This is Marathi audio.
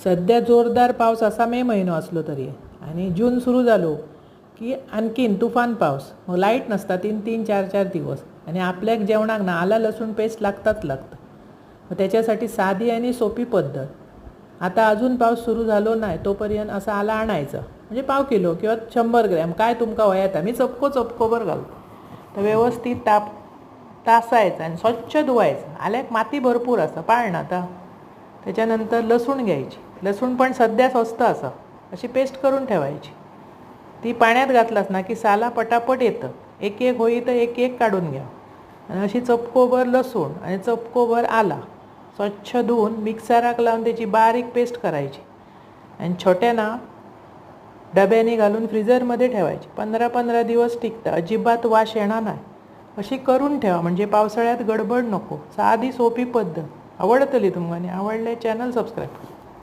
सध्या जोरदार पाऊस असा मे महिनो असलो तरी आणि जून सुरू झालो की आणखीन तुफान पाऊस. मग लाईट नसता 3-4 दिवस आणि आपल्याक जेवणाक ना आला लसूण पेस्ट लागतं. मग त्याच्यासाठी साधी आणि सोपी पद्धत. आता अजून पाऊस सुरू झालो नाही तोपर्यंत असा आला आणायचं, म्हणजे पाव किलो किंवा 100 ग्रॅम काय तुमका वयात. मी चपकोबर घालतो. तर व्यवस्थित तासायचं आणि स्वच्छ धुवायचं. आल्याक माती भरपूर असं पाळणं. आता त्याच्यानंतर लसूण घ्यायची. लसूण पण सध्या स्वस्त असं अशी पेस्ट करून ठेवायची. ती पाण्यात घातलास ना की साला पटापट येतं. एक होई तर एक काढून घ्या. आणि अशी चपकोभर लसूण आणि चपकोभर आला स्वच्छ धुवून मिक्सराक लावून त्याची बारीक पेस्ट करायची आणि छोट्या ना डब्याने घालून फ्रीजरमध्ये ठेवायची. 15 दिवस टिकतं, अजिबात वास येणार नाही. अशी करून ठेवा, म्हणजे पावसाळ्यात गडबड नको. साधी सोपी पद्धत. आवडतली तुम्हाला. आवडले चॅनल सबस्क्राईब.